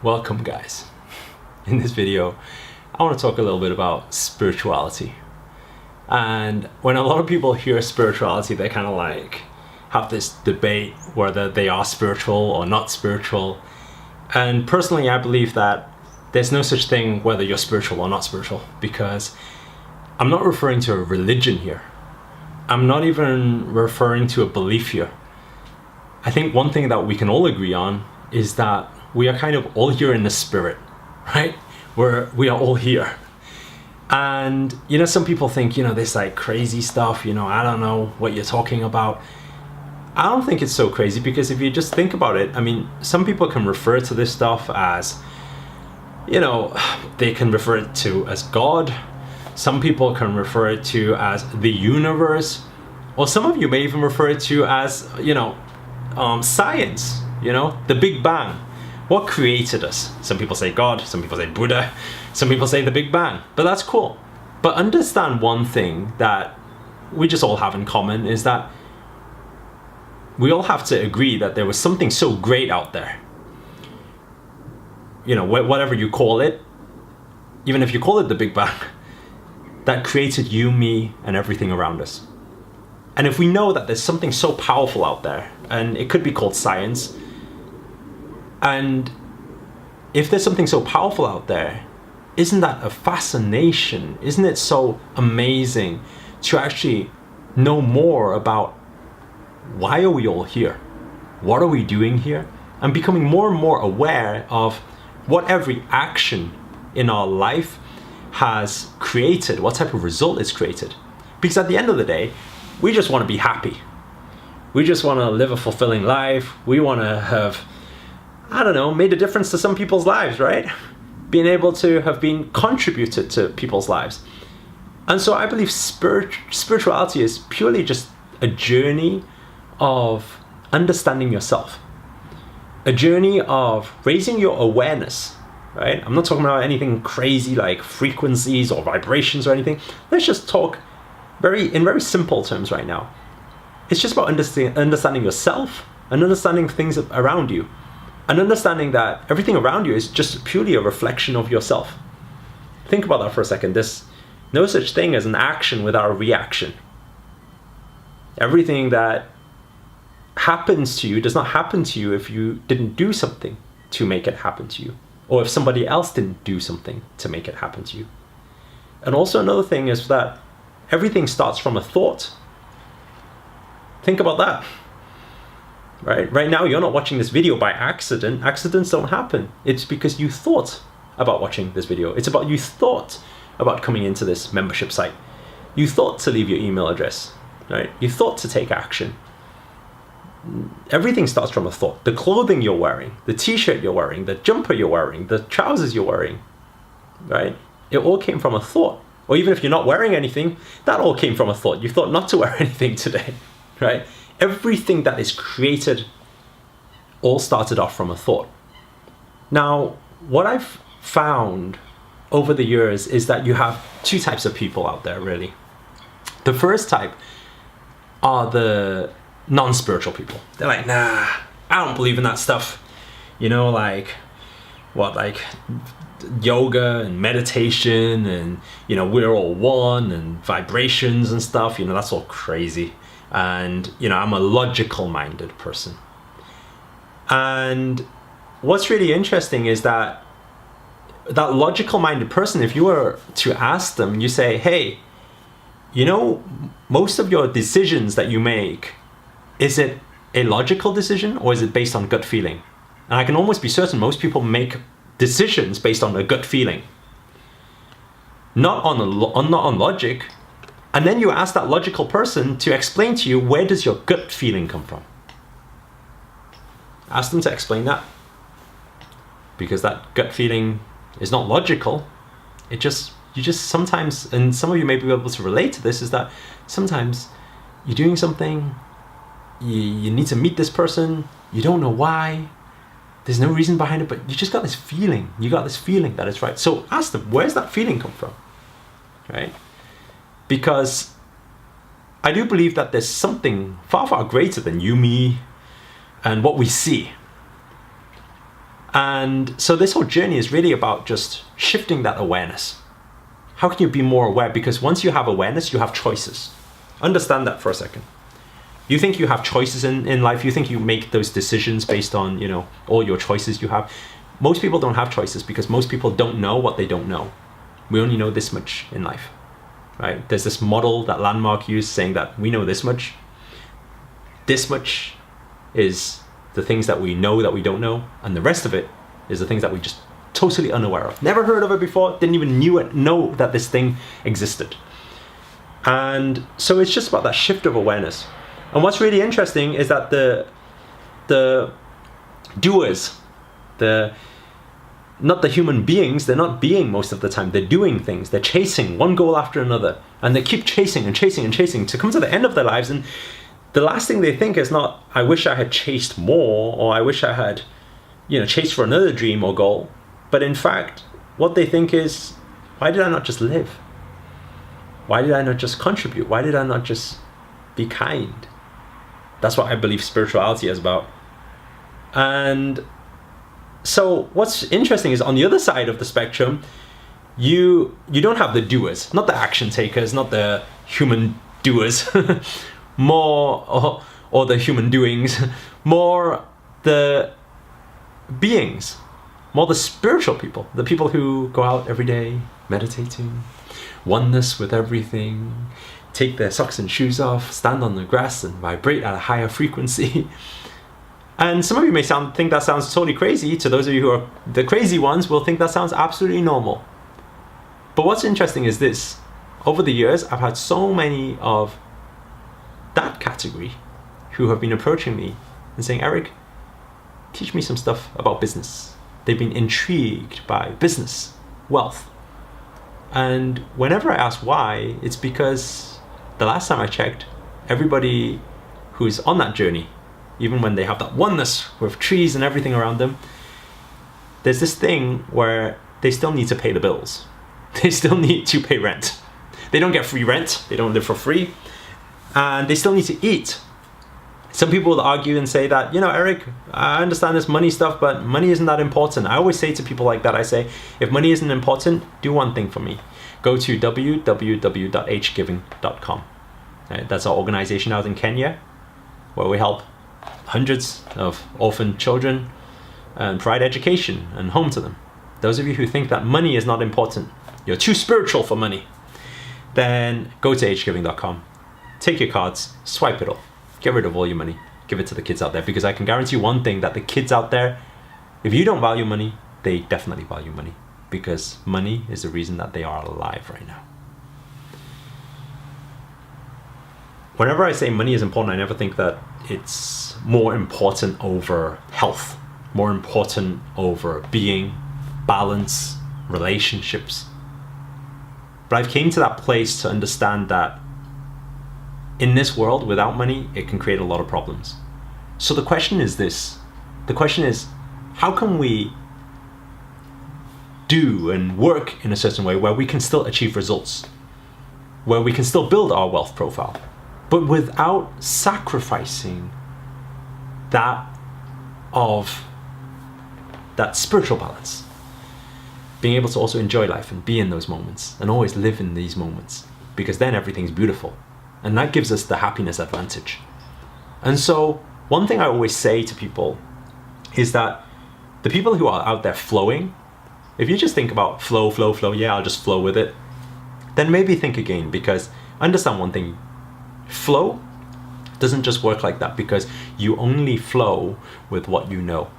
Welcome, guys. In this video, I want to talk a little bit about spirituality. And when a lot of people hear spirituality, they kind of like have this debate whether they are spiritual or not spiritual. And personally, I believe that there's no such thing whether you're spiritual or not spiritual, because I'm not referring to a religion here. I'm not even referring to a belief here. I think one thing that we can all agree on is that we are kind of all here in the spirit, right? We are all here. And, some people think, this like crazy stuff, I don't know what you're talking about. I don't think it's so crazy, because if you just think about it, some people can refer to this stuff as, they can refer it to as God. Some people can refer it to as the universe, or some of you may even refer it to as, science, the Big Bang. What created us? Some people say God, some people say Buddha, some people say the Big Bang, but that's cool. But understand one thing that we just all have in common is that we all have to agree that there was something so great out there. Whatever you call it, even if you call it the Big Bang, that created you, me, and everything around us. And if we know that there's something so powerful out there, and it could be called science, and if there's something so powerful out there, isn't that a fascination? Isn't it so amazing to actually know more about why are we all here? What are we doing here? And becoming more and more aware of what every action in our life has created, what type of result it's created. Because at the end of the day, we just want to be happy. We just want to live a fulfilling life. We want to have, made a difference to some people's lives, right? Being able to have been contributed to people's lives. And so I believe spirituality is purely just a journey of understanding yourself. A journey of raising your awareness, right? I'm not talking about anything crazy like frequencies or vibrations or anything. Let's just talk in very simple terms right now. It's just about understanding yourself and understanding things around you. And understanding that everything around you is just purely a reflection of yourself. Think about that for a second. There's no such thing as an action without a reaction. Everything that happens to you does not happen to you if you didn't do something to make it happen to you, or if somebody else didn't do something to make it happen to you. And also another thing is that everything starts from a thought. Think about that. Right now, you're not watching this video by accident. Accidents don't happen. It's because you thought about watching this video. It's about you thought about coming into this membership site. You thought to leave your email address, right? You thought to take action. Everything starts from a thought. The clothing you're wearing, the t-shirt you're wearing, the jumper you're wearing, the trousers you're wearing, right? It all came from a thought. Or even if you're not wearing anything, that all came from a thought. You thought not to wear anything today, right? Everything that is created all started off from a thought. Now, what I've found over the years is that you have two types of people out there, really. The first type are the non-spiritual people. They're like, nah, I don't believe in that stuff. Like yoga and meditation and, we're all one and vibrations and stuff, that's all crazy. And, I'm a logical minded person. And what's really interesting is that logical minded person, if you were to ask them, you say, hey, most of your decisions that you make, is it a logical decision or is it based on gut feeling? And I can almost be certain most people make decisions based on a gut feeling, not on logic. And then you ask that logical person to explain to you, where does your gut feeling come from? Ask them to explain that. Because that gut feeling is not logical. You just sometimes, and some of you may be able to relate to this, is that sometimes you're doing something, you need to meet this person, you don't know why, there's no reason behind it, but you just got this feeling. You got this feeling that it's right. So ask them, where's that feeling come from? Right? Because I do believe that there's something far, far greater than you, me, and what we see. And so this whole journey is really about just shifting that awareness. How can you be more aware? Because once you have awareness, you have choices. Understand that for a second. You think you have choices in life. You think you make those decisions based on, all your choices you have. Most people don't have choices because most people don't know what they don't know. We only know this much in life, right? There's this model that Landmark used saying that we know this much. This much is the things that we know that we don't know, and the rest of it is the things that we just totally unaware of. Never heard of it before, didn't even know that this thing existed. And so it's just about that shift of awareness. And what's really interesting is that the doers, not the human beings, they're not being most of the time, they're doing things, they're chasing one goal after another, and they keep chasing and chasing and chasing to come to the end of their lives, and the last thing they think is not, I wish I had chased more, or I wish I had, chased for another dream or goal. But in fact, what they think is, why did I not just live? Why did I not just contribute? Why did I not just be kind? That's what I believe spirituality is about. And so what's interesting is on the other side of the spectrum, you don't have the doers, not the action takers, not the human doers, more, or the human doings, more the beings, more the spiritual people, the people who go out every day meditating, oneness with everything, take their socks and shoes off, stand on the grass and vibrate at a higher frequency. And some of you may think that sounds totally crazy. To those of you who are the crazy ones, will think that sounds absolutely normal. But what's interesting is this. Over the years, I've had so many of that category who have been approaching me and saying, Eric, teach me some stuff about business. They've been intrigued by business, wealth. And whenever I ask why, it's because the last time I checked, everybody who's on that journey, even when they have that oneness with trees and everything around them, there's this thing where they still need to pay the bills. They still need to pay rent. They don't get free rent. They don't live for free. And they still need to eat. Some people will argue and say that, Eric, I understand this money stuff, but money isn't that important. I always say to people like that, I say, if money isn't important, do one thing for me. Go to www.hgiving.com. Right, that's our organization out in Kenya, where we help hundreds of orphan children and provide education and home to them. Those of you who think that money is not important, you're too spiritual for money, then go to hgiving.com. Take your cards, swipe it all, get rid of all your money, give it to the kids out there, because I can guarantee you one thing, that the kids out there, if you don't value money, they definitely value money, because money is the reason that they are alive right now. Whenever I say money is important, I never think that it's more important over health, more important over being, balance, relationships. But I've came to that place to understand that in this world, without money, it can create a lot of problems. So the question is this. The question is, how can we do and work in a certain way where we can still achieve results, where we can still build our wealth profile, but without sacrificing that spiritual balance? Being able to also enjoy life and be in those moments and always live in these moments, because then everything's beautiful. And that gives us the happiness advantage. And so one thing I always say to people is that the people who are out there flowing, if you just think about flow, yeah, I'll just flow with it, then maybe think again, because understand one thing, flow doesn't just work like that, because you only flow with what you know.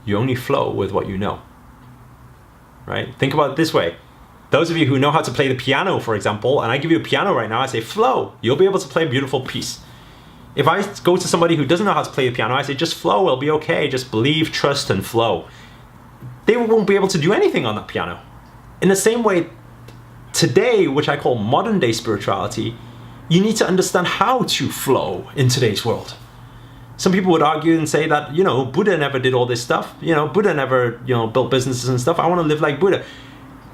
You only flow with what you know, right? Think about it this way. Those of you who know how to play the piano, for example, and I give you a piano right now, I say, flow. You'll be able to play a beautiful piece. If I go to somebody who doesn't know how to play the piano, I say, just flow, it'll be okay. Just believe, trust, and flow. They won't be able to do anything on that piano. In the same way, today, which I call modern day spirituality, you need to understand how to flow in today's world. Some people would argue and say that, Buddha never did all this stuff. Buddha never, built businesses and stuff. I want to live like Buddha.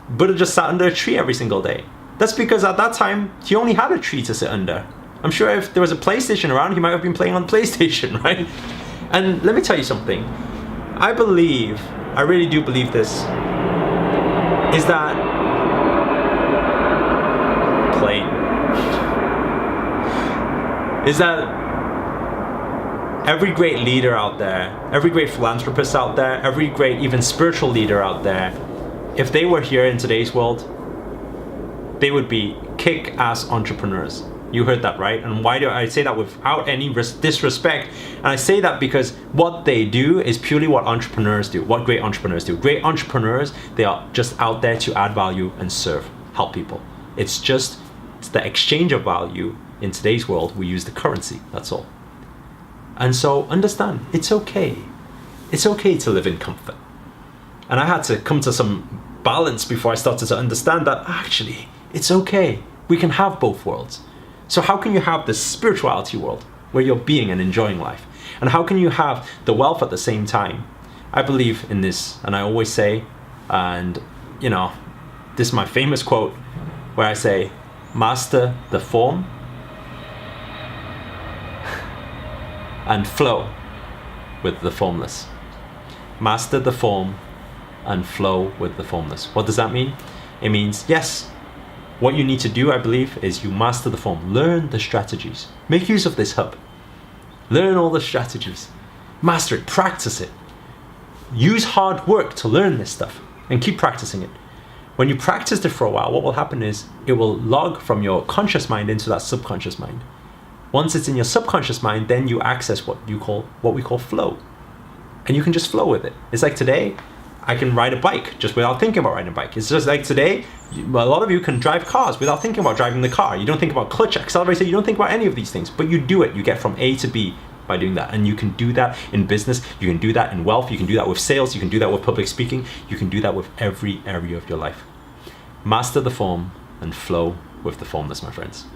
Buddha just sat under a tree every single day. That's because at that time, he only had a tree to sit under. I'm sure if there was a PlayStation around, he might have been playing on PlayStation, right? And let me tell you something. I believe, I really do believe this, is that every great leader out there, every great philanthropist out there, every great even spiritual leader out there, if they were here in today's world, they would be kick-ass entrepreneurs. You heard that, right? And why do I say that without any disrespect? And I say that because what they do is purely what entrepreneurs do, what great entrepreneurs do. Great entrepreneurs, they are just out there to add value and serve, help people. It's the exchange of value. In today's world, we use the currency, that's all. And so understand, it's okay. It's okay to live in comfort. And I had to come to some balance before I started to understand that actually, it's okay. We can have both worlds. So how can you have the spirituality world where you're being and enjoying life? And how can you have the wealth at the same time? I believe in this, and I always say, and you know, this is my famous quote where I say, master the form and flow with the formless. Master the form and flow with the formless. What does that mean? It means, yes, what you need to do, I believe, is you master the form. Learn the strategies. Make use of this hub. Learn all the strategies. Master it. Practice it. Use hard work to learn this stuff and keep practicing it. When you practice it for a while, what will happen is it will log from your conscious mind into that subconscious mind. Once it's in your subconscious mind, then you access what we call flow. And you can just flow with it. It's like today, I can ride a bike just without thinking about riding a bike. It's just like today, a lot of you can drive cars without thinking about driving the car. You don't think about clutch, accelerator, you don't think about any of these things, but you do it. You get from A to B by doing that. And you can do that in business, you can do that in wealth, you can do that with sales, you can do that with public speaking, you can do that with every area of your life. Master the form and flow with the formless, my friends.